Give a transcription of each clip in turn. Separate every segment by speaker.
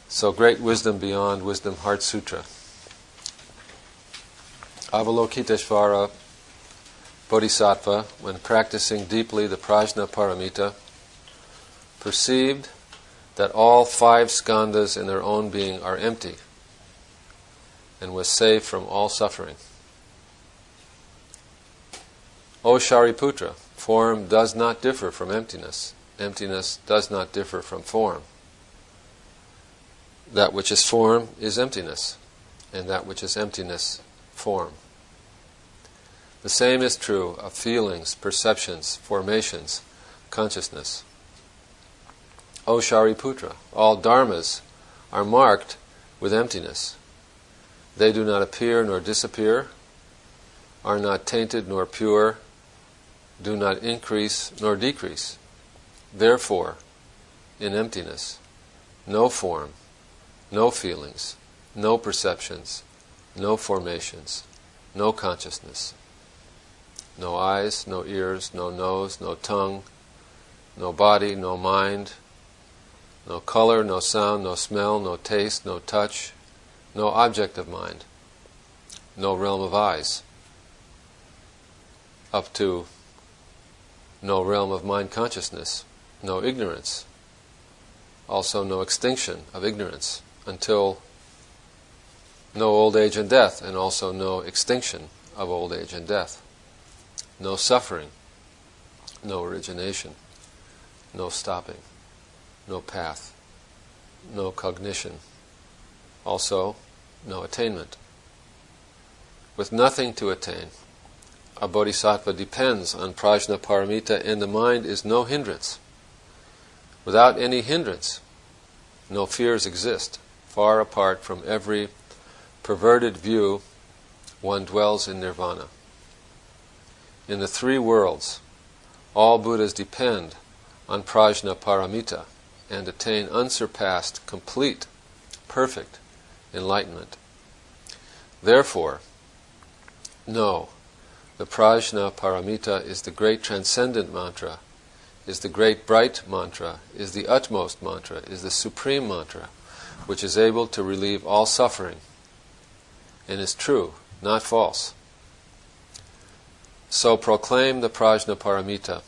Speaker 1: So great wisdom beyond wisdom, HeartSutra. Avalokiteshvara Bodhisattva, when practicing deeply the Prajna Paramita, perceived that all 5 skandhas in their own being are empty and was saved from all suffering. O Shariputra, form does not differ from emptiness. Emptiness does not differ from form. That which is form is emptiness, and that which is emptiness, form. The same is true of feelings, perceptions, formations, consciousness. O Shariputra, all dharmas are marked with emptiness. They do not appear nor disappear, are not tainted nor pure, do not increase nor decrease. Therefore, in emptiness, no form, no feelings, no perceptions, no formations, no consciousness, no eyes, no ears, no nose, no tongue, no body, no mind, no color, no sound, no smell, no taste, no touch, no object of mind, no realm of eyes, up to no realm of mind consciousness, no ignorance, also no extinction of ignorance, until no old age and death, and also no extinction of old age and death, no suffering, no origination, no stopping, no path, no cognition, also no attainment. With nothing to attain, a bodhisattva depends on prajna paramita, and the mind is no hindrance. Without any hindrance, no fears exist. Far apart from every perverted view, one dwells in nirvana. In the 3 worlds, all Buddhas depend on prajna paramita and attain unsurpassed, complete, perfect enlightenment. Therefore, know, the prajna paramita is the great transcendent mantra, is the great bright mantra, is the utmost mantra, is the supreme mantra, which is able to relieve all suffering, and is true, not false. So proclaim the prajna paramita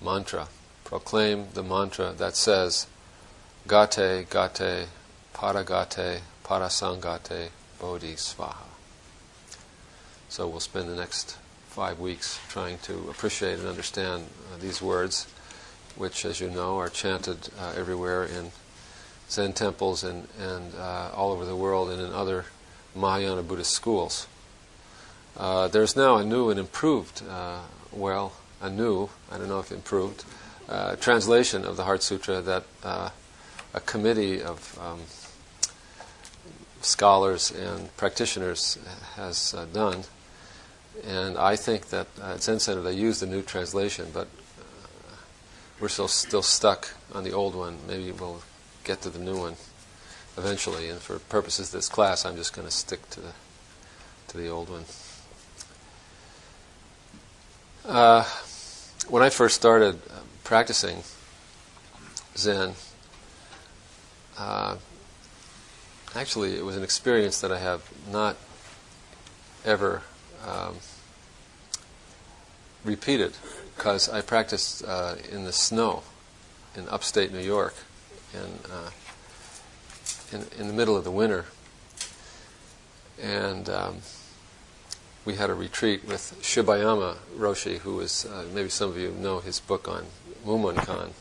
Speaker 1: mantra. Proclaim the mantra that says, Gate, Gate, Paragate, Parasangate, Bodhi Svaha. So we'll spend the next 5 weeks trying to appreciate and understand these words, which, as you know, are chanted everywhere in Zen temples and all over the world, and in other Mahayana Buddhist schools. There's now a new and improved, I don't know if improved, translation of the HeartSutra that a committee of scholars and practitioners has done. And I think that at Zen Center they use the new translation, but we're still stuck on the old one. Maybe we'll get to the new one eventually, and for purposes of this class I'm just going to stick to the old one. When I first started practicing Zen, actually it was an experience that I have not ever repeated, because I practiced in the snow in upstate New York in the middle of the winter, and we had a retreat with Shibayama Roshi, who is, maybe some of you know his book on Mumonkan.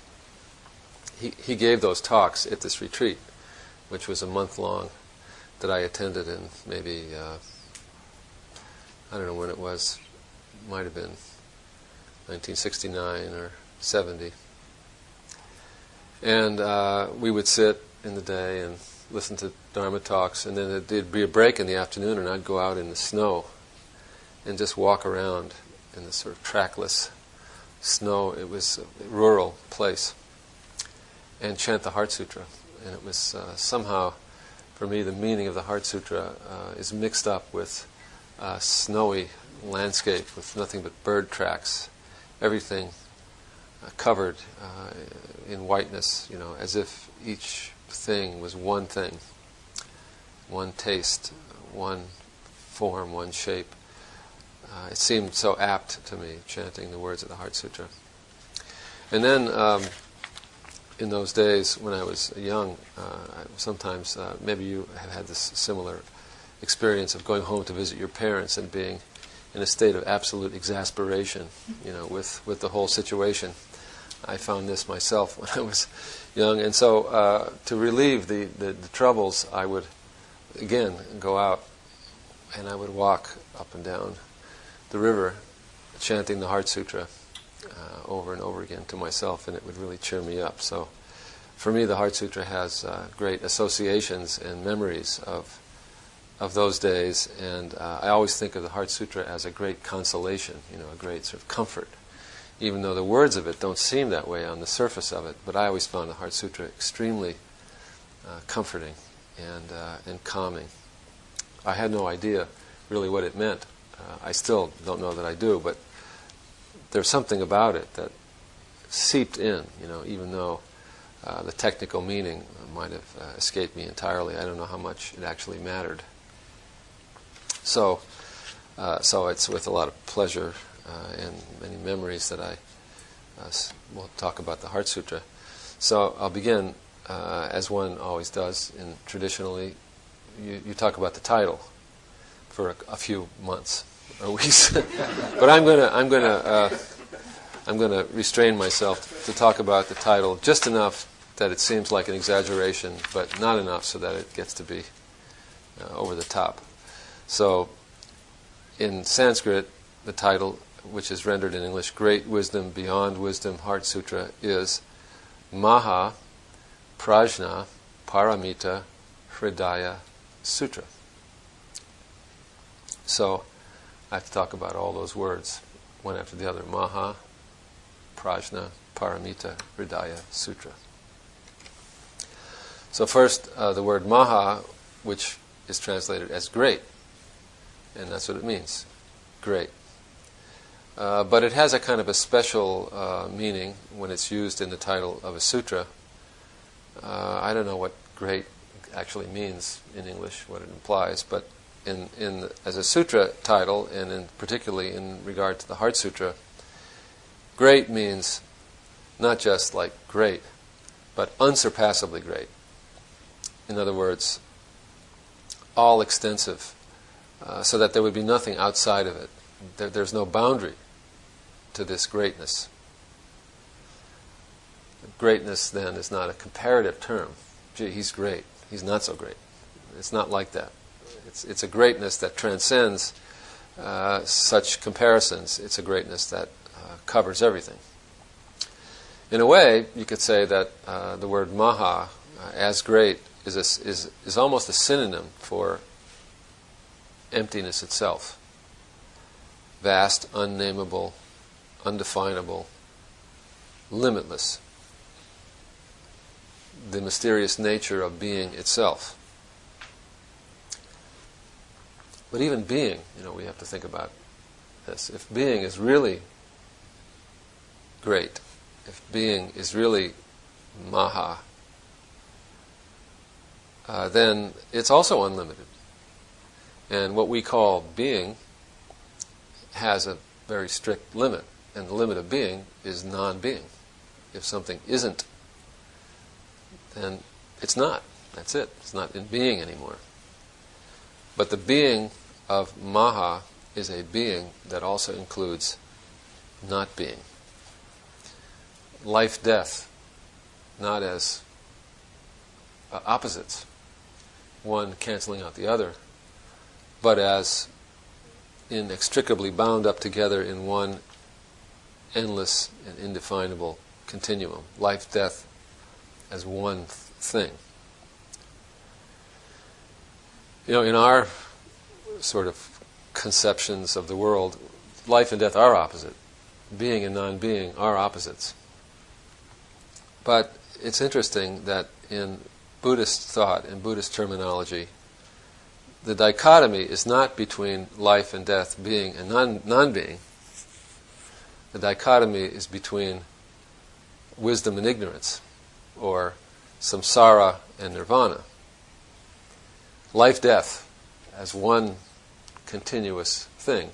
Speaker 1: He gave those talks at this retreat, which was a month long, that I attended in maybe, I don't know when it was, might have been 1969 or 70. And we would sit in the day and listen to Dharma talks, and then there'd be a break in the afternoon, and I'd go out in the snow and just walk around in this sort of trackless snow. It was a rural place, and chant the HeartSutra. And it was somehow, for me, the meaning of the HeartSutra is mixed up with snowy landscape with nothing but bird tracks, everything covered in whiteness, as if each thing was one thing, one taste, one form, one shape. It seemed so apt to me, chanting the words of the Heart Sutra. And then, in those days when I was young, sometimes, maybe you have had this similar experience of going home to visit your parents and being in a state of absolute exasperation, with the whole situation. I found this myself when I was young, and so to relieve the troubles, I would again go out and I would walk up and down the river, chanting the Heart Sutra over and over again to myself, and it would really cheer me up. So, for me, the Heart Sutra has great associations and memories of those days, and I always think of the Heart Sutra as a great consolation, a great sort of comfort, even though the words of it don't seem that way on the surface of it. But I always found the Heart Sutra extremely comforting and calming. I had no idea really what it meant. I still don't know that I do, but there's something about it that seeped in, even though the technical meaning might have escaped me entirely. I don't know how much it actually mattered. So it's with a lot of pleasure and many memories that I will talk about the Heart Sutra. So I'll begin, as one always does, traditionally, you talk about the title for a few months or weeks, but I'm going to restrain myself to talk about the title just enough that it seems like an exaggeration, but not enough so that it gets to be over the top. So, in Sanskrit, the title, which is rendered in English, Great Wisdom Beyond Wisdom Heart Sutra, is Maha Prajna Paramita Hridaya Sutra. So, I have to talk about all those words, one after the other. Maha Prajna Paramita Hridaya Sutra. So first, the word Maha, which is translated as great, and that's what it means, great. But it has a kind of a special meaning when it's used in the title of a sutra. I don't know what great actually means in English, what it implies, but as a sutra title, and particularly in regard to the Heart Sutra, great means not just like great, but unsurpassably great. In other words, all extensive, so that there would be nothing outside of it. There's no boundary to this greatness. Greatness, then, is not a comparative term. Gee, he's great. He's not so great. It's not like that. It's a greatness that transcends such comparisons. It's a greatness that covers everything. In a way, you could say that the word Maha, as great, is almost a synonym for emptiness itself. Vast, unnameable, undefinable, limitless. The mysterious nature of being itself. But even being, we have to think about this. If being is really great, if being is really Maha, then it's also unlimited. And what we call being has a very strict limit, and the limit of being is non-being. If something isn't, then it's not. That's it. It's not in being anymore. But the being of Maha is a being that also includes not being. Life, death, not as opposites, one canceling out the other, but as inextricably bound up together in one endless and indefinable continuum. Life, death as one thing. In our sort of conceptions of the world, life and death are opposite. Being and non-being are opposites. But it's interesting that in Buddhist thought, in Buddhist terminology, the dichotomy is not between life and death, being and non-being. The dichotomy is between wisdom and ignorance, or samsara and nirvana. Life-death as one continuous thing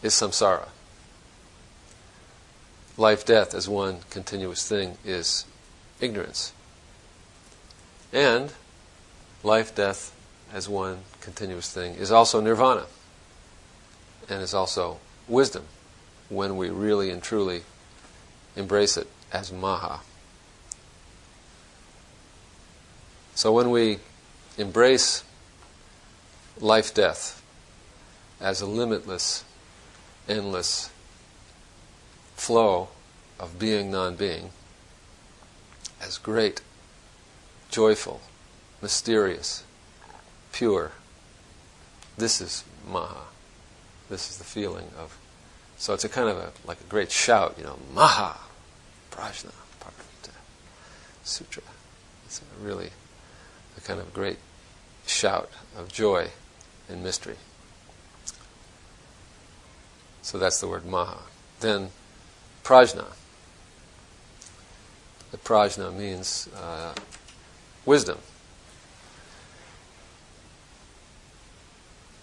Speaker 1: is samsara. Life-death as one continuous thing is ignorance. And life-death as one continuous thing is also nirvana, and is also wisdom, when we really and truly embrace it as maha. So when we embrace life-death as a limitless, endless flow of being, non-being, as great, joyful, mysterious, pure, this is maha. This is the feeling of. So it's a kind of like a great shout, maha, prajna, paramita, sutra. It's really a kind of great shout of joy and mystery. So that's the word maha. Then prajna. The prajna means wisdom.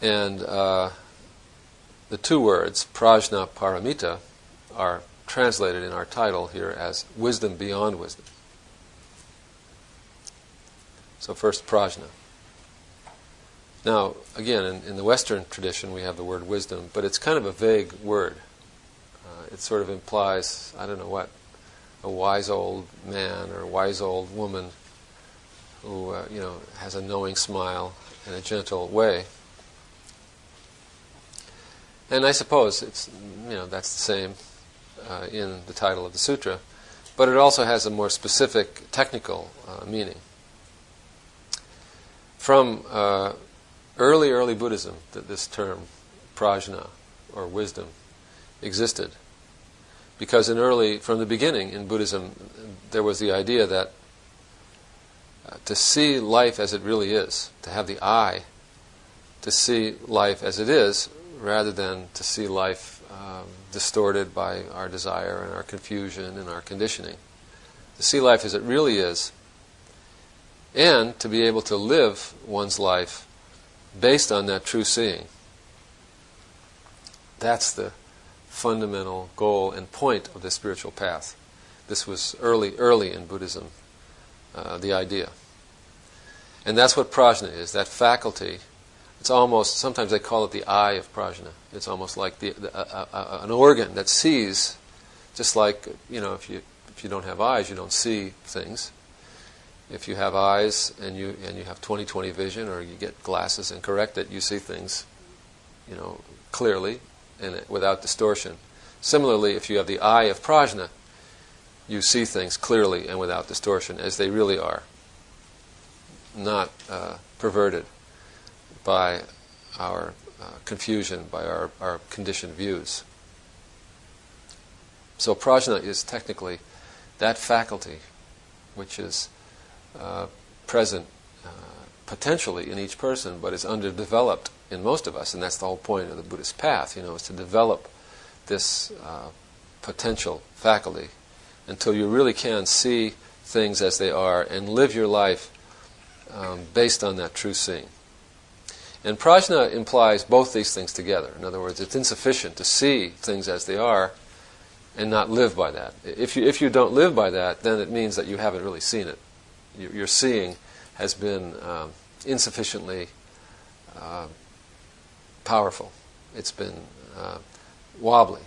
Speaker 1: And the two words, prajna paramita, are translated in our title here as wisdom beyond wisdom. So first, prajna. Now, again, in the Western tradition we have the word wisdom, but it's kind of a vague word. It sort of implies, I don't know what, a wise old man or a wise old woman who, has a knowing smile in a gentle way. And I suppose it's, that's the same in the title of the sutra, but it also has a more specific technical meaning. From early Buddhism, that this term prajna or wisdom existed, because from the beginning in Buddhism, there was the idea that to see life as it really is, to have the eye to see life as it is, rather than to see life distorted by our desire and our confusion and our conditioning. To see life as it really is, and to be able to live one's life based on that true seeing. That's the fundamental goal and point of the spiritual path. This was early in Buddhism, the idea. And that's what prajna is, that faculty. It's almost, sometimes they call it the eye of prajna. It's almost like an organ that sees, just like, if you don't have eyes, you don't see things. If you have eyes and you have 20/20 vision, or you get glasses and correct it, you see things, clearly and without distortion. Similarly, if you have the eye of prajna, you see things clearly and without distortion as they really are, not perverted by our confusion, by our conditioned views. So prajna is technically that faculty which is present potentially in each person, but is underdeveloped in most of us, and that's the whole point of the Buddhist path, is to develop this potential faculty until you really can see things as they are and live your life based on that true seeing. And prajna implies both these things together. In other words, it's insufficient to see things as they are and not live by that. If you don't live by that, then it means that you haven't really seen it. Your seeing has been insufficiently powerful. It's been wobbly.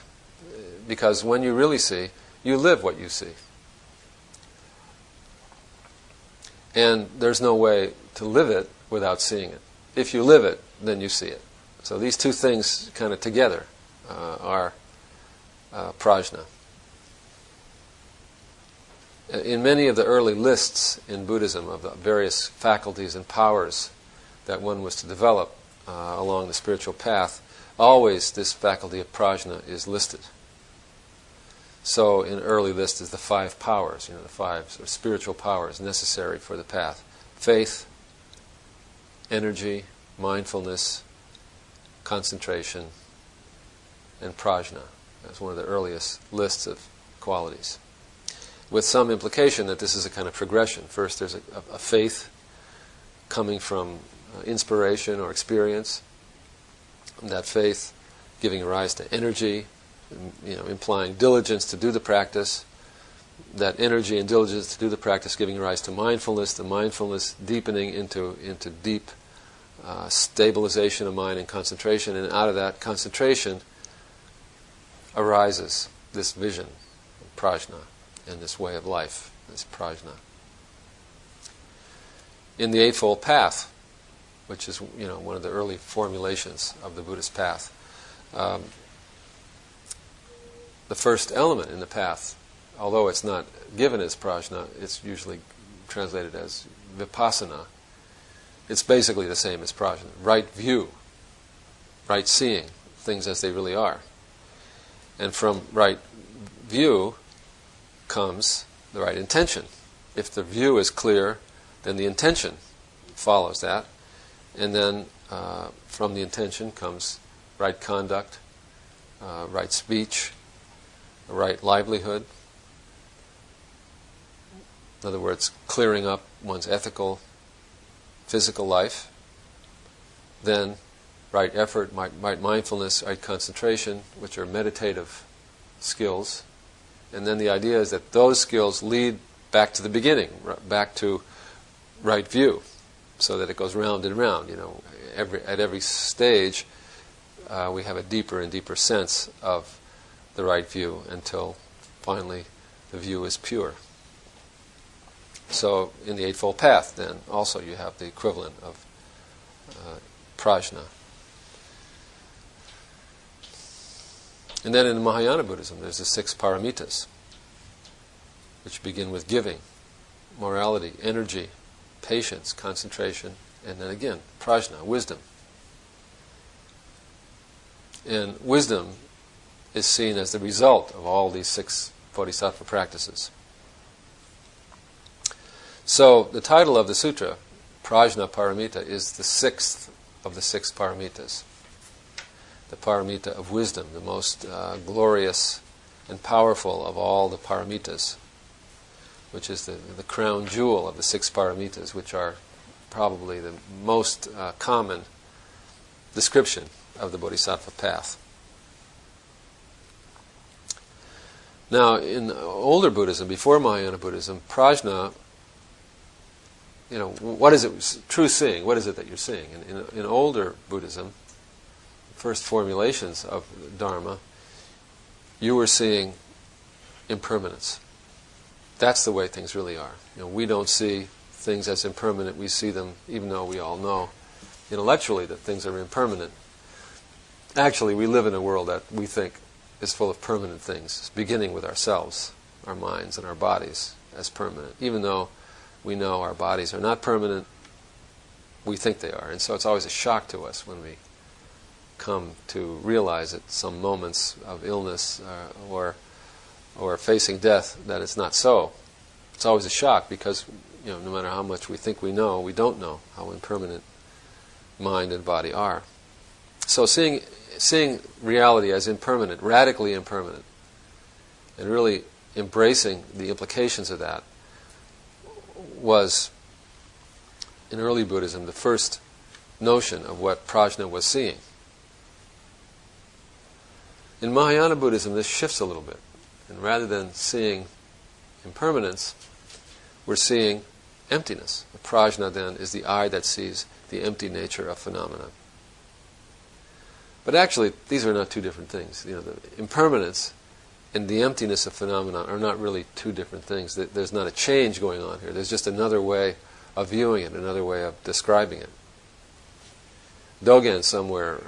Speaker 1: Because when you really see, you live what you see. And there's no way to live it without seeing it. If you live it, then you see it. So these two things kind of together are prajna. In many of the early lists in Buddhism of the various faculties and powers that one was to develop along the spiritual path, always this faculty of prajna is listed. So in early lists is the 5 powers, the 5 sort of spiritual powers necessary for the path. Faith, energy, mindfulness, concentration, and prajna. That's one of the earliest lists of qualities. with some implication that this is a kind of progression. First there's a faith coming from inspiration or experience, and that faith giving rise to energy, implying diligence to do the practice, that energy and diligence to do the practice giving rise to mindfulness, the mindfulness deepening into deep stabilization of mind and concentration, and out of that concentration arises this vision, prajna, and this way of life, this prajna. In the Eightfold Path, which is one of the early formulations of the Buddhist path, the first element in the path, although it's not given as prajna, it's usually translated as vipassana. It's basically the same as prajna. Right view, right seeing things as they really are. And from right view comes the right intention. If the view is clear, then the intention follows that. And then from the intention comes right conduct, right speech, right livelihood. In other words, clearing up one's ethical, physical life. Then right effort, right mindfulness, right concentration, which are meditative skills. And then the idea is that those skills lead back to the beginning, back to right view, so that it goes round and round. At every stage, we have a deeper and deeper sense of the right view until finally the view is pure. So in the Eightfold Path, then, also you have the equivalent of prajna. And then in Mahayana Buddhism, there's the 6 paramitas, which begin with giving, morality, energy, patience, concentration, and then again, prajna, wisdom. And wisdom is seen as the result of all these 6 bodhisattva practices. So the title of the sutra, Prajna Paramita, is the 6th of the 6 paramitas. The paramita of wisdom, the most glorious and powerful of all the paramitas, which is the crown jewel of the 6 paramitas, which are probably the most common description of the bodhisattva path. Now, in older Buddhism, before Mahayana Buddhism, prajna, what is it? True seeing. What is it that you're seeing? In older Buddhism, first formulations of Dharma, you were seeing impermanence. That's the way things really are. We don't see things as impermanent. We see them, even though we all know intellectually that things are impermanent. Actually, we live in a world that we think is full of permanent things, beginning with ourselves, our minds, and our bodies as permanent. Even though we know our bodies are not permanent, we think they are. And so it's always a shock to us when we come to realize at some moments of illness or facing death that it's not so. It's always a shock because no matter how much we think we know, we don't know how impermanent mind and body are. So seeing reality as impermanent, radically impermanent, and really embracing the implications of that was, in early Buddhism, the first notion of what prajna was seeing. In Mahayana Buddhism, this shifts a little bit. And rather than seeing impermanence, we're seeing emptiness. The prajna, then, is the eye that sees the empty nature of phenomena. But actually, these are not two different things. The impermanence and the emptiness of phenomena are not really two different things. There's not a change going on here. There's just another way of viewing it, another way of describing it. Dogen somewhere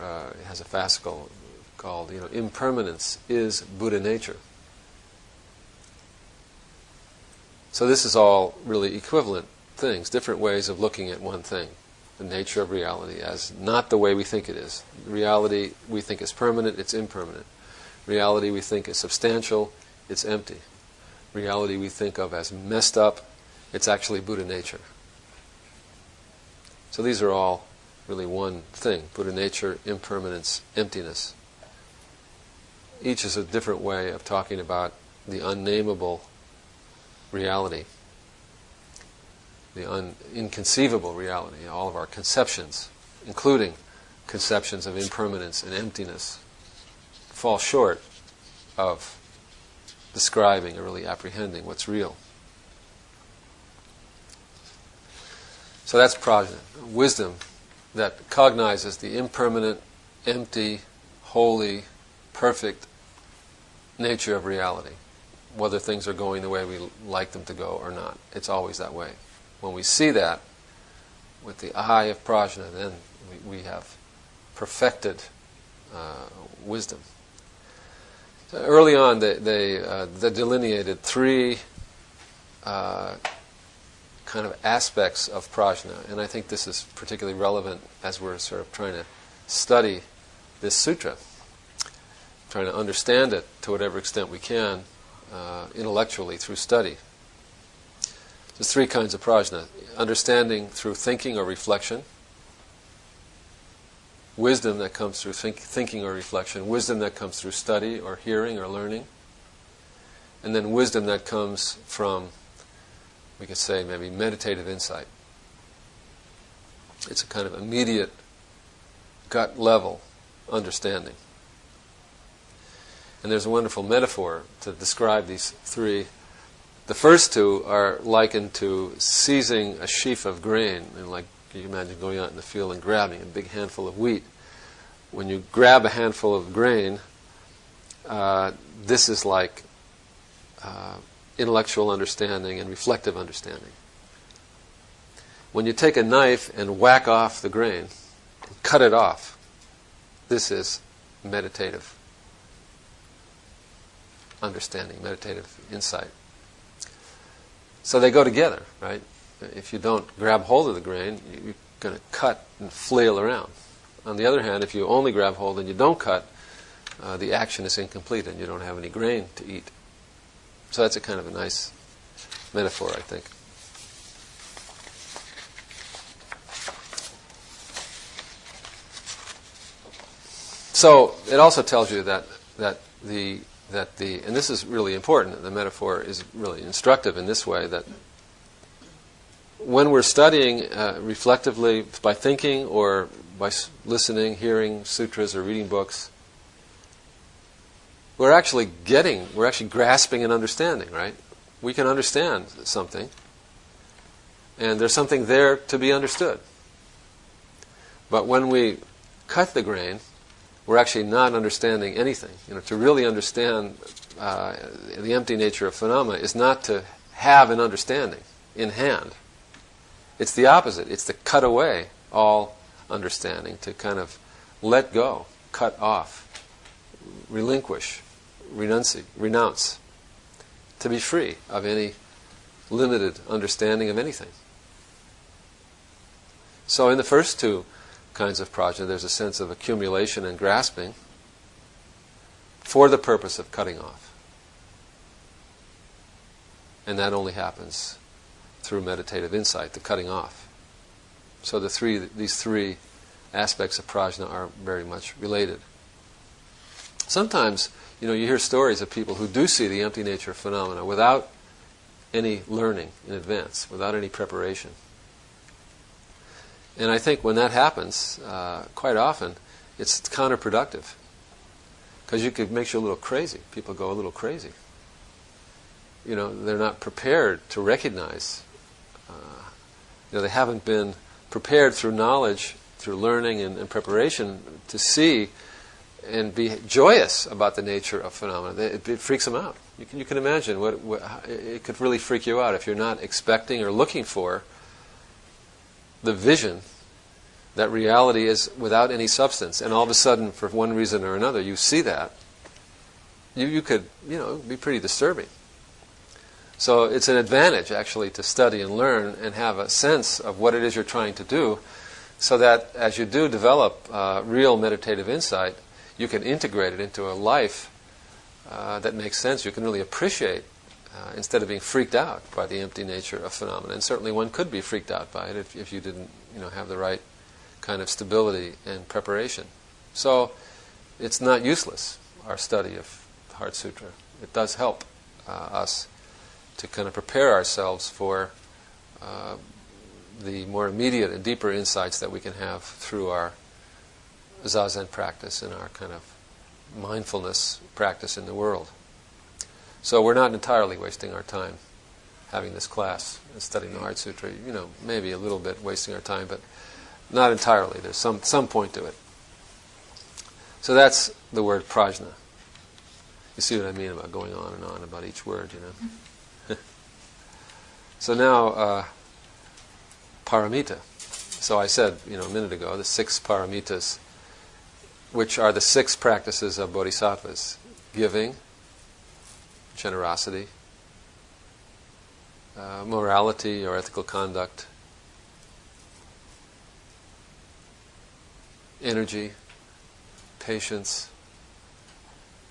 Speaker 1: has a fascicle called, Impermanence is Buddha Nature. So this is all really equivalent things, different ways of looking at one thing. The nature of reality as not the way we think it is. Reality we think is permanent, it's impermanent. Reality we think is substantial, it's empty. Reality we think of as messed up, it's actually Buddha nature. So these are all really one thing. Buddha nature, impermanence, emptiness. Each is a different way of talking about the unnameable reality, the inconceivable reality, all of our conceptions, including conceptions of impermanence and emptiness, fall short of describing or really apprehending what's real. So that's prajna, wisdom that cognizes the impermanent, empty, holy, perfect nature of reality, whether things are going the way we like them to go or not. It's always that way. When we see that with the eye of prajna, then we have perfected wisdom. So early on, they delineated three kind of aspects of prajna, and I think this is particularly relevant as we're sort of trying to study this sutra, trying to understand it to whatever extent we can intellectually through study. There's three kinds of prajna: understanding through thinking or reflection, wisdom that comes through thinking or reflection, wisdom that comes through study or hearing or learning, and then wisdom that comes from, we could say, maybe meditative insight. It's a kind of immediate, gut level understanding. And there's a wonderful metaphor to describe these three. The first two are likened to seizing a sheaf of grain, and like you imagine going out in the field and grabbing a big handful of wheat. When you grab a handful of grain, this is like intellectual understanding and reflective understanding. When you take a knife and whack off the grain, and cut it off, this is meditative understanding, meditative insight. So they go together, right? If you don't grab hold of the grain, you're going to cut and flail around. On the other hand, if you only grab hold and you don't cut, the action is incomplete and you don't have any grain to eat. So that's a kind of a nice metaphor, I think. So it also tells you that the and this is really important. The metaphor is really instructive in this way, that when we're studying reflectively by thinking or by listening, hearing sutras or reading books, we're actually grasping and understanding, right? We can understand something, and there's something there to be understood. But when we cut the grain, we're actually not understanding anything. To really understand the empty nature of phenomena is not to have an understanding in hand. It's the opposite. It's to cut away all understanding, to kind of let go, cut off, relinquish, renounce, to be free of any limited understanding of anything. So in the first two kinds of prajna, there's a sense of accumulation and grasping for the purpose of cutting off. And that only happens through meditative insight, the cutting off. So these three aspects of prajna are very much related. Sometimes, you hear stories of people who do see the empty nature of phenomena without any learning in advance, without any preparation. And I think when that happens, quite often, it's counterproductive. Because it makes you a little crazy. People go a little crazy. They're not prepared to recognize. They haven't been prepared through knowledge, through learning and preparation to see and be joyous about the nature of phenomena. It freaks them out. You can imagine it could really freak you out if you're not expecting or looking for the vision that reality is without any substance, and all of a sudden, for one reason or another, you see that. You could, be pretty disturbing. So it's an advantage, actually, to study and learn and have a sense of what it is you're trying to do, so that as you do develop real meditative insight, you can integrate it into a life that makes sense. You can really appreciate, instead of being freaked out by the empty nature of phenomena. And certainly one could be freaked out by it if you didn't have the right kind of stability and preparation. So it's not useless, our study of HeartSutra. It does help us to kind of prepare ourselves for the more immediate and deeper insights that we can have through our Zazen practice and our kind of mindfulness practice in the world. So we're not entirely wasting our time having this class and studying the HeartSutra. Maybe a little bit wasting our time, but not entirely. There's some point to it. So that's the word prajna. You see what I mean about going on and on about each word, So now, paramita. So I said, a minute ago, the 6 paramitas, which are the 6 practices of bodhisattvas: giving, generosity, morality or ethical conduct, energy, patience,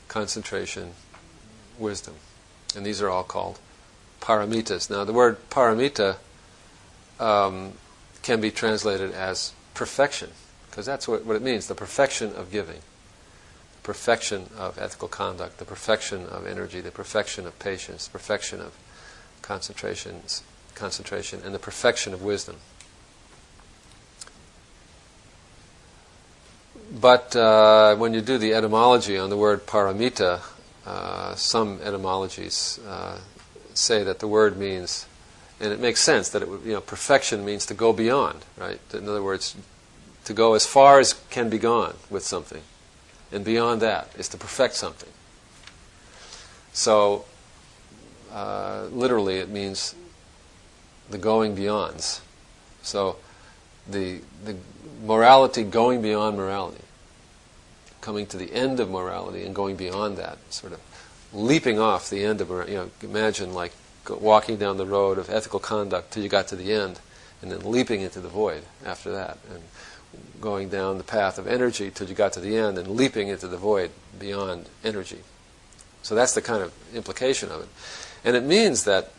Speaker 1: concentration, wisdom. And these are all called paramitas. Now the word paramita can be translated as perfection, because that's what it means, the perfection of giving, the perfection of ethical conduct, the perfection of energy, the perfection of patience, the perfection of concentration, and the perfection of wisdom. But when you do the etymology on the word paramita, some etymologies say that the word means, and it makes sense that it would, perfection means to go beyond, right? In other words, to go as far as can be gone with something, and beyond that is to perfect something. So, literally, it means the going beyonds. So, the morality going beyond morality, coming to the end of morality and going beyond that, sort of leaping off the end of morality. Imagine like walking down the road of ethical conduct till you got to the end, and then leaping into the void after that, and going down the path of energy till you got to the end, and leaping into the void beyond energy. So that's the kind of implication of it. And it means that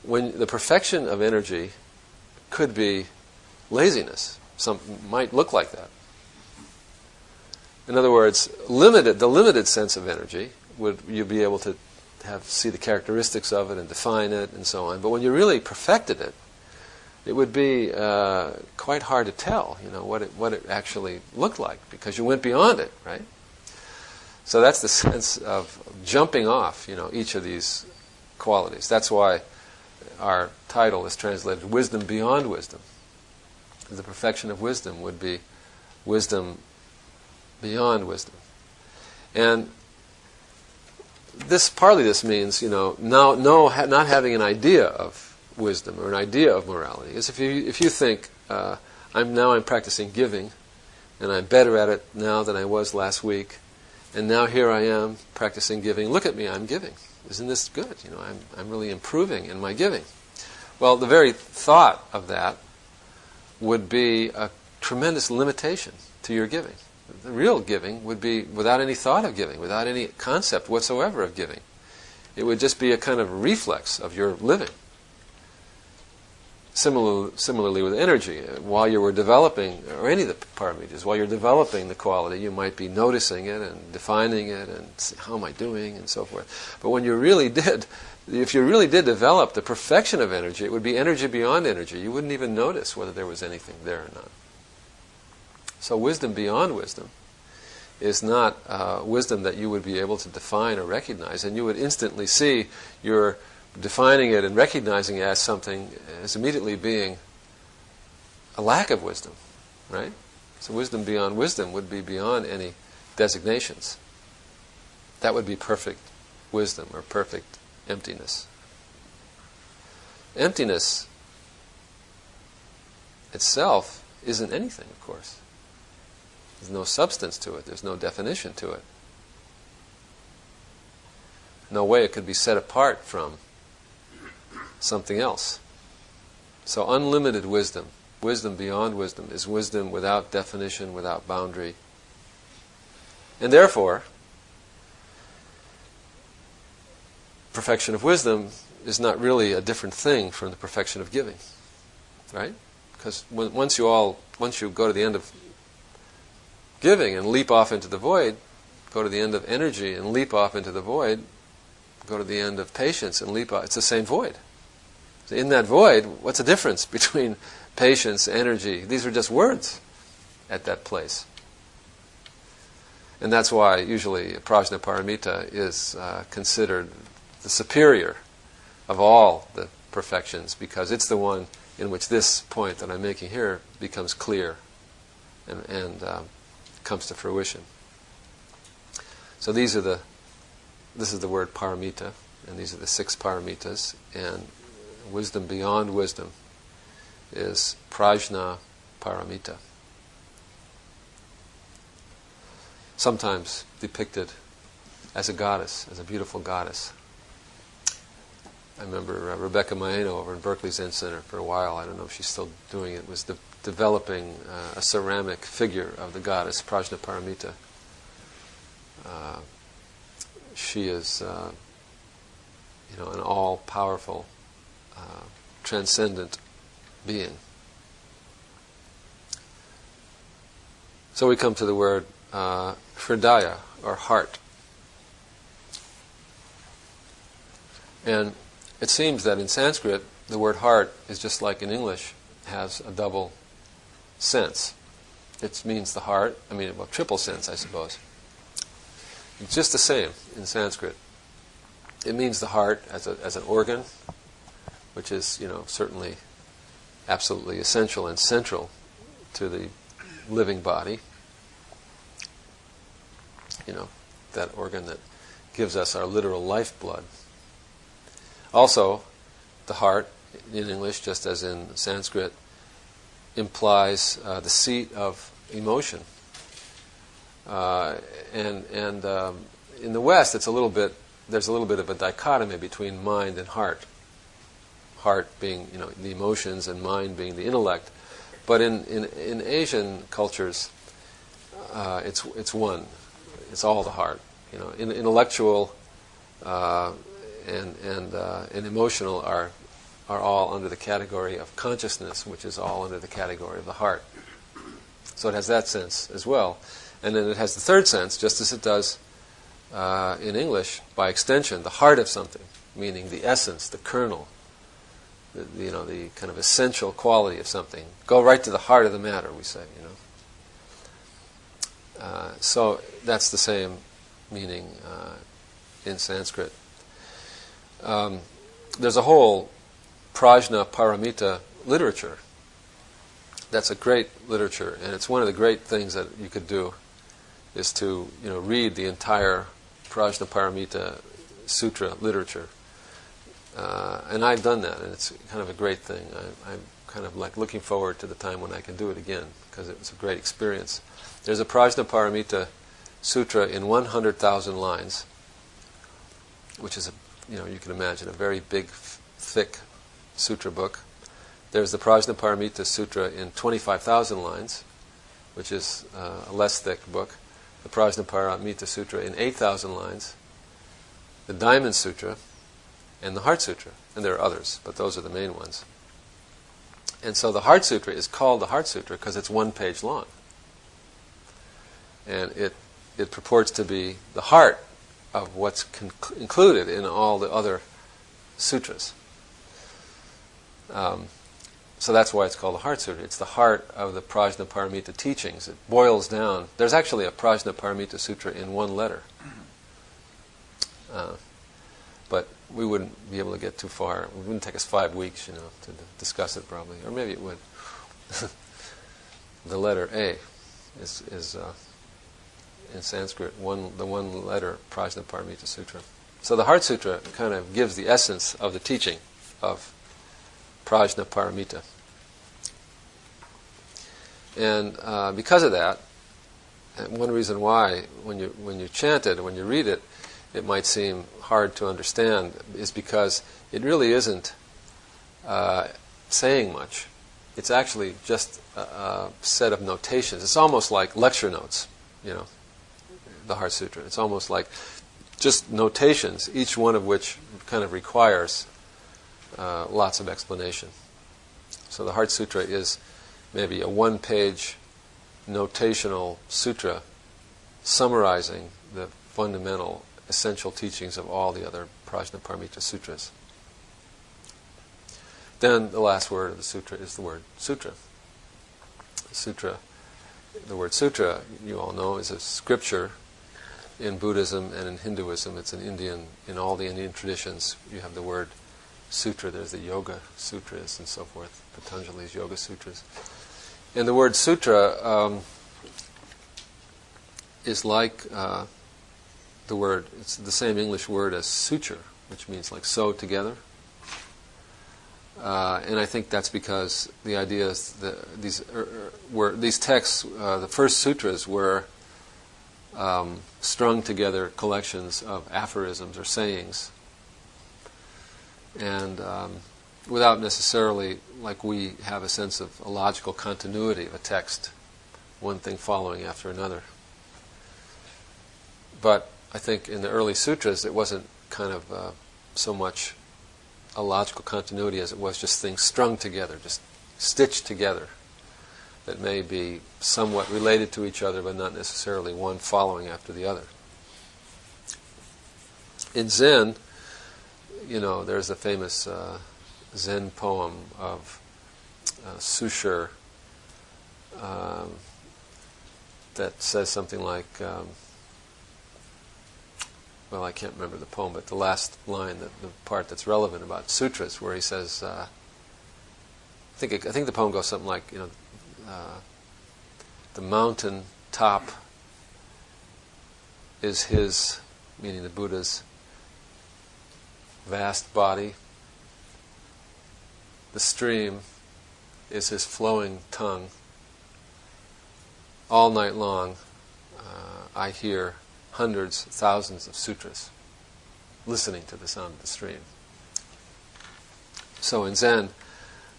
Speaker 1: when the perfection of energy could be laziness. Some might look like that. In other words, the limited sense of energy, would you be able to see the characteristics of it and define it and so on. But when you really perfected it, it would be quite hard to tell, what it actually looked like, because you went beyond it, right? So that's the sense of jumping off, each of these qualities. That's why our title is translated Wisdom Beyond Wisdom. The perfection of wisdom would be wisdom beyond wisdom. And partly this means, not having an idea of wisdom or an idea of morality. Is if you think, I'm practicing giving, and I'm better at it now than I was last week, and now here I am practicing giving. Look at me, I'm giving. Isn't this good? I'm really improving in my giving. Well, the very thought of that would be a tremendous limitation to your giving. The real giving would be without any thought of giving, without any concept whatsoever of giving. It would just be a kind of reflex of your living. Similarly with energy, while you were developing, or any of the paramitas, while you're developing the quality, you might be noticing it and defining it and how am I doing and so forth. But when you really did, if you really did develop the perfection of energy, it would be energy beyond energy. You wouldn't even notice whether there was anything there or not. So wisdom beyond wisdom is not wisdom that you would be able to define or recognize, and you would instantly see your defining it and recognizing it as something as immediately being a lack of wisdom, right? So wisdom beyond wisdom would be beyond any designations. That would be perfect wisdom or perfect emptiness. Emptiness itself isn't anything, of course. There's no substance to it. There's no definition to it. No way it could be set apart from something else. So unlimited wisdom, wisdom beyond wisdom, is wisdom without definition, without boundary. And therefore, perfection of wisdom is not really a different thing from the perfection of giving, right? Because once you go to the end of giving and leap off into the void, go to the end of energy and leap off into the void, go to the end of patience and leap out. It's the same void. So in that void, what's the difference between patience, energy? These are just words at that place. And that's why usually prajnaparamita is considered the superior of all the perfections, because it's the one in which this point that I'm making here becomes clear and comes to fruition. So this is the word paramita, and these are the 6 paramitas, and wisdom beyond wisdom is prajna paramita. Sometimes depicted as a goddess, as a beautiful goddess. I remember Rebecca Maeno over in Berkeley Zen Center for a while, I don't know if she's still doing it, was developing a ceramic figure of the goddess Prajnaparamita. She is an all-powerful, transcendent being. So we come to the word hridaya, or heart. And it seems that in Sanskrit, the word heart is just like in English, has a double sense. It means the heart, triple sense, I suppose. It's just the same in Sanskrit. It means the heart as an organ, which is, certainly absolutely essential and central to the living body. That organ that gives us our literal lifeblood. Also, the heart, in English, just as in Sanskrit, implies the seat of emotion. And in the West, there's a little bit of a dichotomy between mind and heart. Heart being, the emotions, and mind being the intellect. But in Asian cultures, it's one. It's all the heart. Intellectual and emotional are all under the category of consciousness, which is all under the category of the heart. So it has that sense as well. And then it has the third sense, just as it does in English, by extension, the heart of something, meaning the essence, the kernel, the kind of essential quality of something. Go right to the heart of the matter, we say, So that's the same meaning in Sanskrit. There's a whole prajna paramita literature. That's a great literature, and it's one of the great things that you could do is to read the entire prajna paramita sutra literature. And I've done that, and it's kind of a great thing. I'm kind of like looking forward to the time when I can do it again, because it was a great experience. There's a prajna paramita sutra in 100,000 lines, which is you can imagine a very big, thick sutra book. There's the Prajnaparamita Sutra in 25,000 lines, which is a less thick book. The Prajnaparamita Sutra in 8,000 lines. The Diamond Sutra, and the Heart Sutra. And there are others, but those are the main ones. And so the Heart Sutra is called the Heart Sutra because it's 1 page long. And it purports to be the heart of what's included in all the other sutras. So that's why it's called the Heart Sutra. It's the heart of the Prajnaparamita teachings. It boils down. There's actually a Prajnaparamita Sutra in 1 letter. But we wouldn't be able to get too far. It wouldn't take us 5 weeks, to discuss it probably. Or maybe it would. The letter A is in Sanskrit, the 1 letter Prajnaparamita Sutra. So the Heart Sutra kind of gives the essence of the teaching of Prajnaparamita. And because of that, and one reason why when you chant it, when you read it, it might seem hard to understand is because it really isn't saying much. It's actually just a set of notations. It's almost like lecture notes, the Heart Sutra. It's almost like just notations, each one of which kind of requires lots of explanation. So the Heart Sutra is maybe a 1-page notational sutra summarizing the fundamental essential teachings of all the other Prajnaparamita sutras. Then the last word of the sutra is the word sutra. Sutra, the word sutra, you all know, is a scripture in Buddhism and in Hinduism. It's in all the Indian traditions, you have the word sutra. There's the Yoga Sutras and so forth, Patanjali's Yoga Sutras. And the word sutra is like the word, it's the same English word as suture, which means like sew together. And I think that's because the idea is that these texts, the first sutras were strung together collections of aphorisms or sayings, and without necessarily, like we have a sense of a logical continuity of a text, one thing following after another. But I think in the early sutras it wasn't kind of so much a logical continuity as it was just things strung together, just stitched together, that may be somewhat related to each other but not necessarily one following after the other. In Zen, there's a famous Zen poem of Fischer that says something like, I can't remember the poem, but the last line, the part that's relevant about sutras, where he says, I think the poem goes something like, the mountain top is his, meaning the Buddha's, vast body. The stream is his flowing tongue. All night long, I hear hundreds, thousands of sutras, listening to the sound of the stream. So in Zen,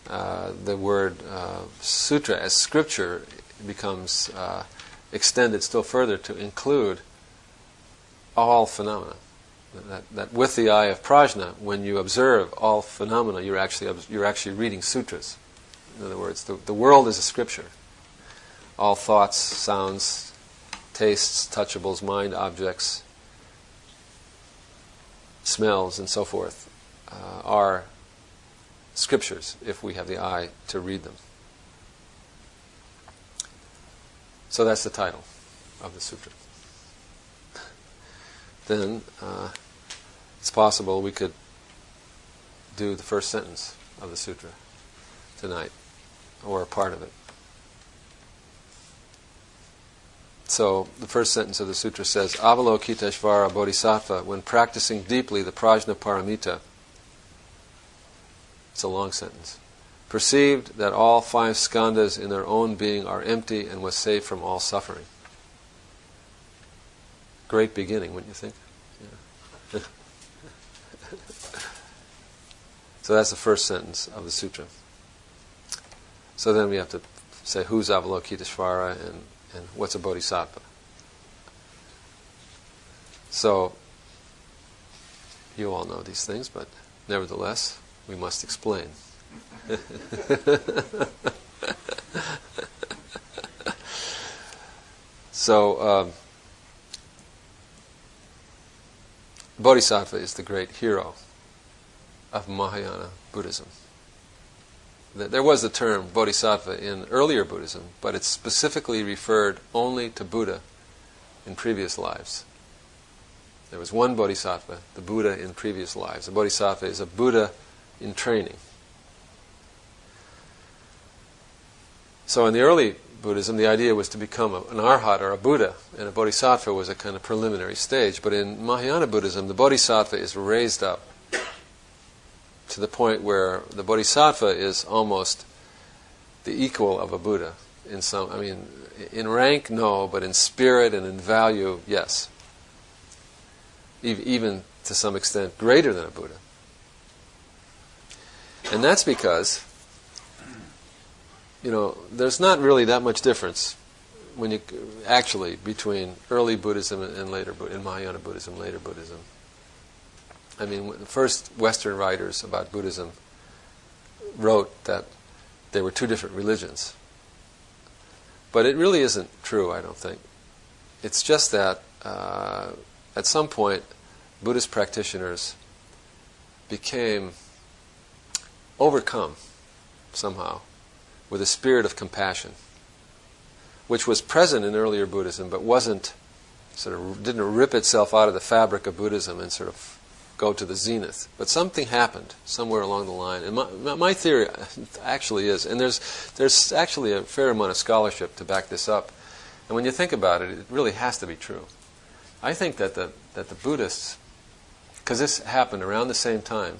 Speaker 1: the word sutra as scripture becomes extended still further to include all phenomena. That with the eye of prajna, when you observe all phenomena, you're actually reading sutras. In other words, the world is a scripture. All thoughts, sounds, tastes, touchables, mind objects, smells, and so forth are scriptures if we have the eye to read them. So that's the title of the sutra. Then it's possible we could do the first sentence of the sutra tonight, or a part of it. So the first sentence of the sutra says, Avalokiteshvara Bodhisattva, when practicing deeply the Prajnaparamita, it's a long sentence, perceived that all 5 skandhas in their own being are empty and was safe from all suffering. Great beginning, wouldn't you think? Yeah. So that's the first sentence of the sutra. So then we have to say who's Avalokiteshvara and what's a bodhisattva. So you all know these things, but nevertheless we must explain. So Bodhisattva is the great hero of Mahayana Buddhism. There was the term Bodhisattva in earlier Buddhism, but it's specifically referred only to Buddha in previous lives. There was one Bodhisattva, the Buddha in previous lives. A Bodhisattva is a Buddha in training. So in the early Buddhism, the idea was to become an arhat or a Buddha, and a Bodhisattva was a kind of preliminary stage. But in Mahayana Buddhism, the Bodhisattva is raised up to the point where the Bodhisattva is almost the equal of a Buddha. In rank, no, but in spirit and in value, yes. Even to some extent greater than a Buddha. And that's because there's not really that much difference between early Buddhism and later in Mahayana Buddhism, later Buddhism. The first Western writers about Buddhism wrote that they were 2 different religions. But it really isn't true, I don't think. It's just that at some point, Buddhist practitioners became overcome somehow with a spirit of compassion, which was present in earlier Buddhism, but didn't rip itself out of the fabric of Buddhism and sort of go to the zenith. But something happened somewhere along the line. And my theory actually is, and there's actually a fair amount of scholarship to back this up, and when you think about it, it really has to be true. I think that the Buddhists, because this happened around the same time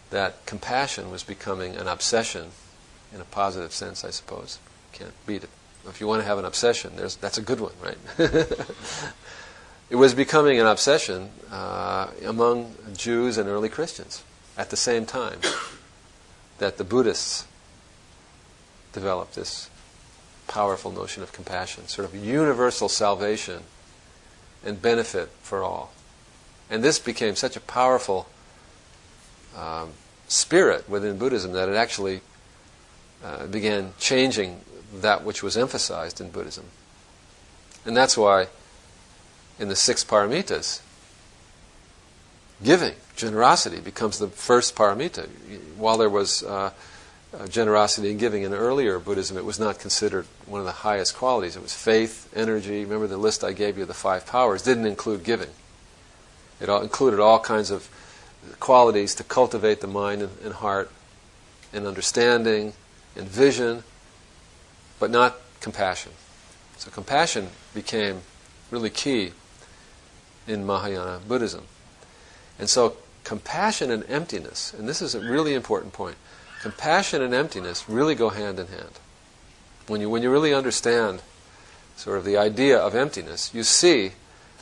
Speaker 1: that compassion was becoming an obsession, in a positive sense, I suppose. Can't beat it. If you want to have an obsession, that's a good one, right? It was becoming an obsession among Jews and early Christians at the same time that the Buddhists developed this powerful notion of compassion, sort of universal salvation and benefit for all. And this became such a powerful spirit within Buddhism that it actually began changing that which was emphasized in Buddhism. And that's why in the 6 paramitas, giving, generosity, becomes the first paramita. While there was generosity and giving in earlier Buddhism, it was not considered one of the highest qualities. It was faith, energy. Remember the list I gave you, the 5 powers, didn't include giving. It included all kinds of qualities to cultivate the mind and heart and understanding and vision, but not compassion. So compassion became really key in Mahayana Buddhism. And so compassion and emptiness, and this is a really important point, compassion and emptiness really go hand in hand. When you really understand sort of the idea of emptiness, you see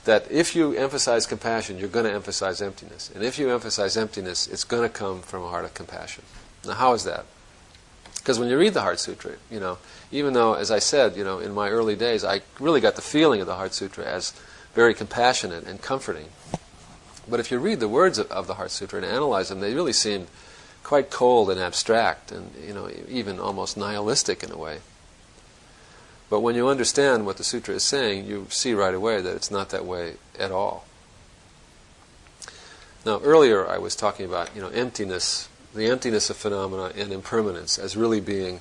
Speaker 1: that if you emphasize compassion, you're going to emphasize emptiness. And if you emphasize emptiness, it's going to come from a heart of compassion. Now, how is that? Because when you read the HeartSutra, even though, as I said, in my early days, I really got the feeling of the HeartSutra as very compassionate and comforting. But if you read the words of the HeartSutra and analyze them, they really seem quite cold and abstract and, even almost nihilistic in a way. But when you understand what the sutra is saying, you see right away that it's not that way at all. Now, earlier I was talking about, emptiness, the emptiness of phenomena and impermanence as really being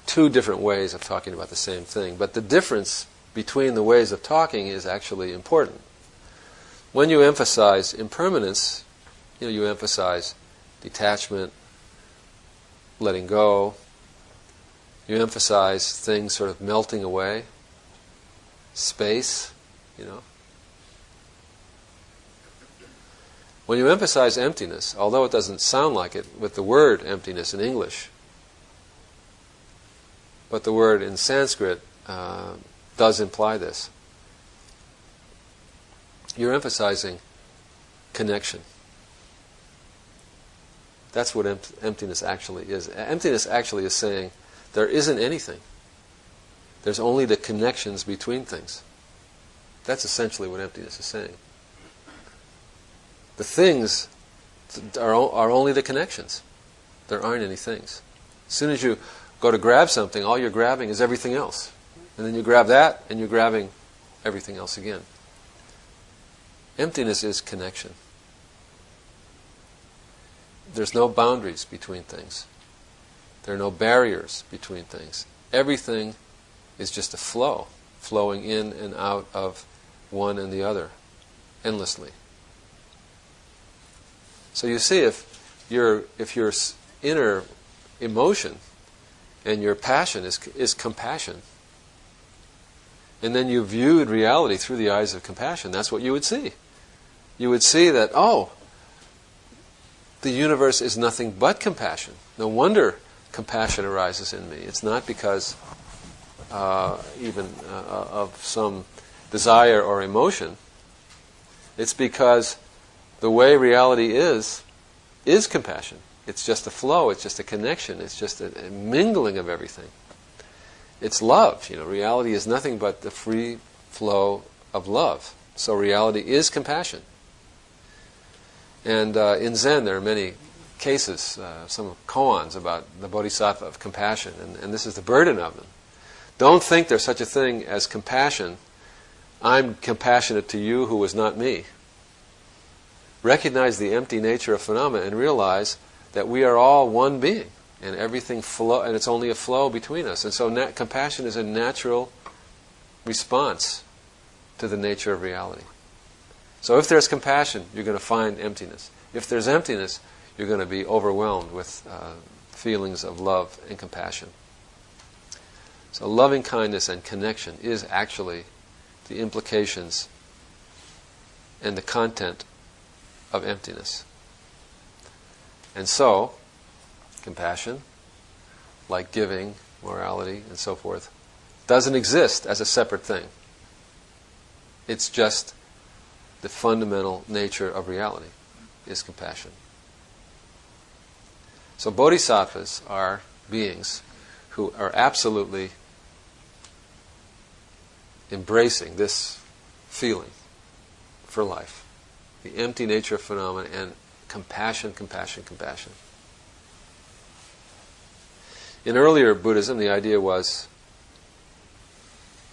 Speaker 1: 2 different ways of talking about the same thing. But the difference between the ways of talking is actually important. When you emphasize impermanence, you emphasize detachment, letting go. You emphasize things sort of melting away, space, When you emphasize emptiness, although it doesn't sound like it with the word emptiness in English, but the word in Sanskrit does imply this. You're emphasizing connection. That's what emptiness actually is. Emptiness actually is saying there isn't anything. There's only the connections between things. That's essentially what emptiness is saying. The things are only the connections. There aren't any things. As soon as you go to grab something, all you're grabbing is everything else. And then you grab that, and you're grabbing everything else again. Emptiness is connection. There's no boundaries between things. There are no barriers between things. Everything is just a flow, flowing in and out of one and the other, endlessly. So you see, if your inner emotion and your passion is compassion, and then you viewed reality through the eyes of compassion, that's what you would see. You would see that, the universe is nothing but compassion. No wonder compassion arises in me. It's not because of some desire or emotion. It's because the way reality is compassion. It's just a flow. It's just a connection. It's just a mingling of everything. It's love. Reality is nothing but the free flow of love. So reality is compassion. And in Zen there are many cases, some koans about the bodhisattva of compassion, and this is the burden of them. Don't think there's such a thing as compassion I'm compassionate to you who was not me. Recognize the empty nature of phenomena and realize that we are all one being, and everything flow, and it's only a flow between us. And so compassion is a natural response to the nature of reality. So if there's compassion, you're going to find emptiness. If there's emptiness, you're going to be overwhelmed with feelings of love and compassion. So loving kindness and connection is actually the implications and the content of emptiness. And so, compassion, like giving, morality, and so forth, doesn't exist as a separate thing. It's just the fundamental nature of reality is compassion. So bodhisattvas are beings who are absolutely embracing this feeling for life, the empty nature of phenomena, and compassion, compassion, compassion. In earlier Buddhism, the idea was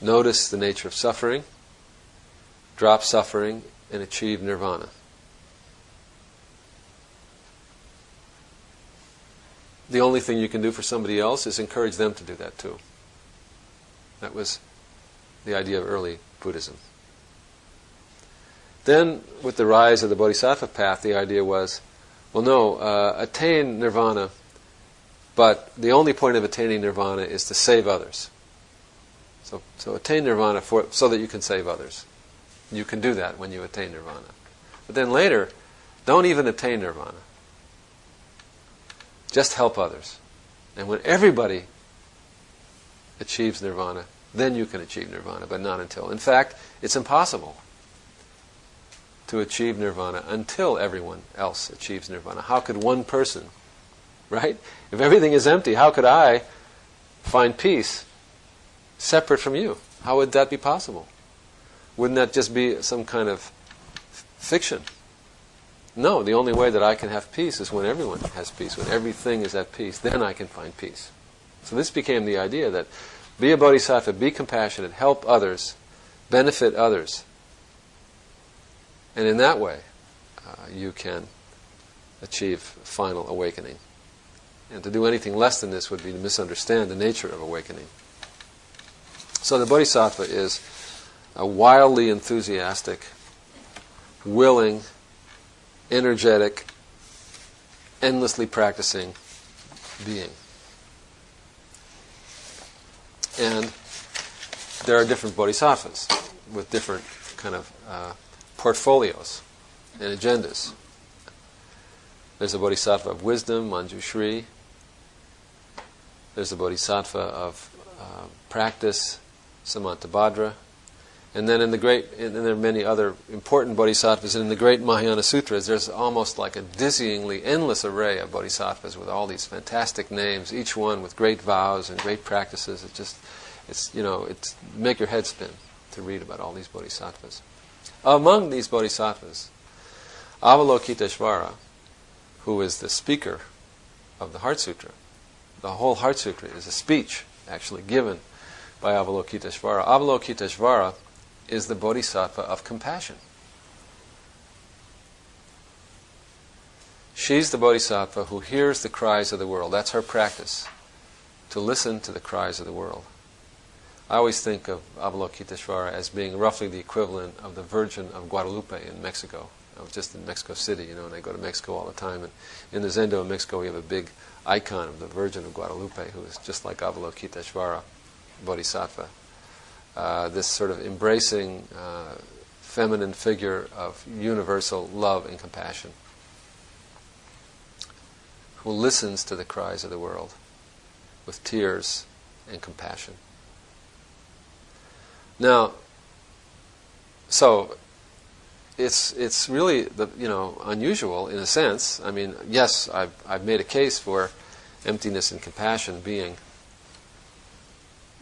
Speaker 1: notice the nature of suffering, drop suffering, and achieve nirvana. The only thing you can do for somebody else is encourage them to do that too. That was the idea of early Buddhism. Then, with the rise of the bodhisattva path, the idea was, well, no, attain nirvana, but the only point of attaining nirvana is to save others. So attain nirvana so that you can save others. You can do that when you attain nirvana. But then later, don't even attain nirvana. Just help others. And when everybody achieves nirvana, then you can achieve nirvana, but not until. In fact, it's impossible to achieve nirvana until everyone else achieves nirvana. How could one person, right? If everything is empty, how could I find peace separate from you? How would that be possible? Wouldn't that just be some kind of fiction? No, the only way that I can have peace is when everyone has peace, when everything is at peace. Then I can find peace. So this became the idea that be a bodhisattva, be compassionate, help others, benefit others. And in that way, you can achieve final awakening. And to do anything less than this would be to misunderstand the nature of awakening. So the bodhisattva is a wildly enthusiastic, willing, energetic, endlessly practicing being. And there are different bodhisattvas with different kind of portfolios and agendas. There's a bodhisattva of wisdom, Manjushri. There's a bodhisattva of practice, Samantabhadra. And then and there are many other important bodhisattvas. And in the great Mahayana Sutras, there's almost like a dizzyingly endless array of bodhisattvas with all these fantastic names, each one with great vows and great practices. It's make your head spin to read about all these bodhisattvas. Among these bodhisattvas, Avalokiteshvara, who is the speaker of the HeartSutra, the whole HeartSutra is a speech actually given by Avalokiteshvara. Avalokiteshvara is the bodhisattva of compassion. She's the bodhisattva who hears the cries of the world. That's her practice, to listen to the cries of the world. I always think of Avalokiteshvara as being roughly the equivalent of the Virgin of Guadalupe in Mexico. I was just in Mexico City, and I go to Mexico all the time. And in the Zendo of Mexico, we have a big icon of the Virgin of Guadalupe, who is just like Avalokiteshvara, bodhisattva. This sort of embracing feminine figure of universal love and compassion, who listens to the cries of the world with tears and compassion. Now, so it's really unusual in a sense. I mean, yes, I've made a case for emptiness and compassion being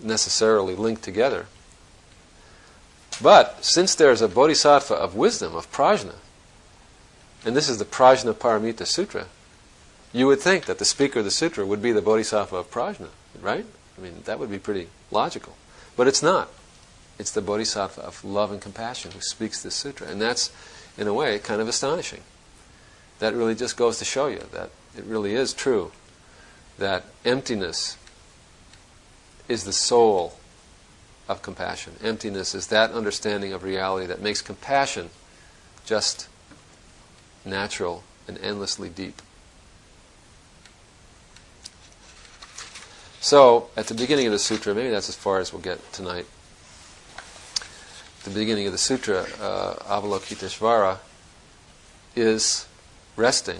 Speaker 1: necessarily linked together. But since there's a bodhisattva of wisdom, of prajna, and this is the Prajna Paramita Sutra, you would think that the speaker of the sutra would be the bodhisattva of prajna, right? I mean, that would be pretty logical. But it's not. It's the bodhisattva of love and compassion who speaks this sutra. And that's, in a way, kind of astonishing. That really just goes to show you that it really is true that emptiness is the soul of compassion. Emptiness is that understanding of reality that makes compassion just natural and endlessly deep. So, at the beginning of the sutra, maybe that's as far as we'll get tonight. At the beginning of the sutra, Avalokiteshvara is resting,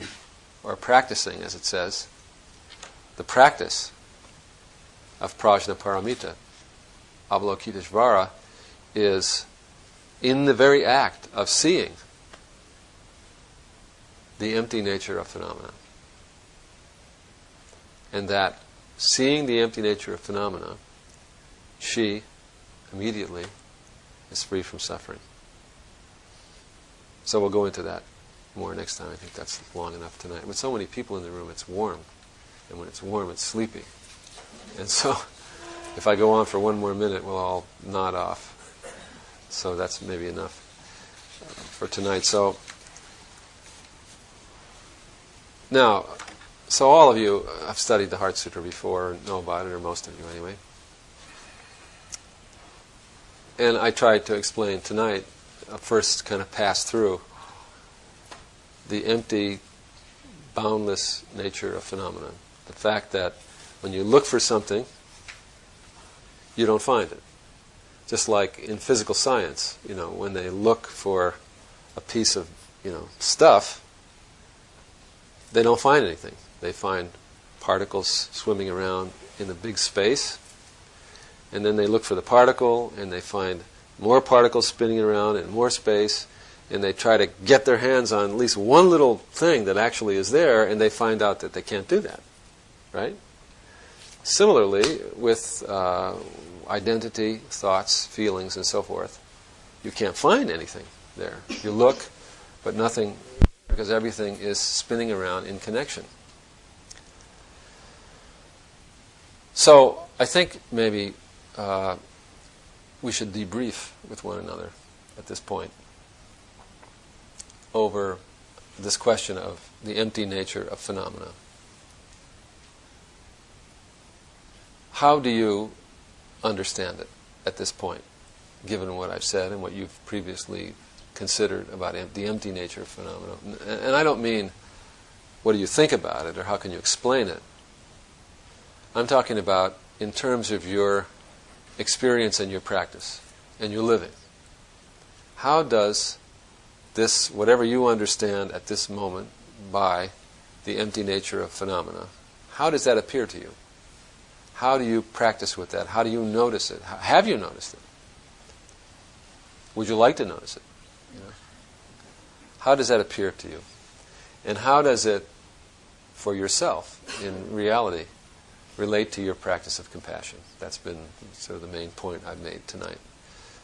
Speaker 1: or practicing, as it says, the practice of Prajnaparamita. Avalokiteshvara is in the very act of seeing the empty nature of phenomena. And that seeing the empty nature of phenomena, she immediately is free from suffering. So we'll go into that more next time. I think that's long enough tonight. With so many people in the room, it's warm. And when it's warm, it's sleepy. And so, if I go on for one more minute, we'll all nod off. So that's maybe enough for tonight. So, now, so all of you have studied the HeartSutra before, and know about it, or most of you anyway. And I tried to explain tonight, first kind of pass through the empty, boundless nature of phenomena. The fact that when you look for something, you don't find it. Just like in physical science, when they look for a piece of, stuff, they don't find anything. They find particles swimming around in a big space, and then they look for the particle, and they find more particles spinning around in more space, and they try to get their hands on at least one little thing that actually is there, and they find out that they can't do that. Right? Similarly, with identity, thoughts, feelings, and so forth, you can't find anything there. You look, but nothing, because everything is spinning around in connection. So, I think maybe we should debrief with one another at this point over this question of the empty nature of phenomena. How do you understand it at this point, given what I've said and what you've previously considered about the empty nature of phenomena? And I don't mean what do you think about it or how can you explain it. I'm talking about in terms of your experience and your practice and your living. How does this, whatever you understand at this moment by the empty nature of phenomena, how does that appear to you? How do you practice with that? How do you notice it? Have you noticed it? Would you like to notice it? How does that appear to you? And how does it, for yourself, in reality, relate to your practice of compassion? That's been sort of the main point I've made tonight.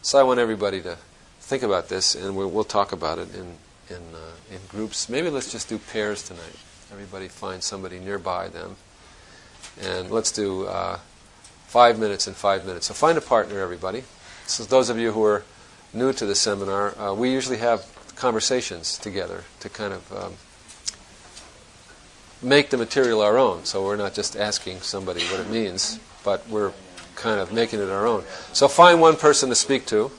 Speaker 1: So I want everybody to think about this, and we'll talk about it in groups. Maybe let's just do pairs tonight. Everybody find somebody nearby them. And let's do 5 minutes and 5 minutes. So find a partner, everybody. So those of you who are new to the seminar, we usually have conversations together to kind of make the material our own. So we're not just asking somebody what it means, but we're kind of making it our own. So find one person to speak to.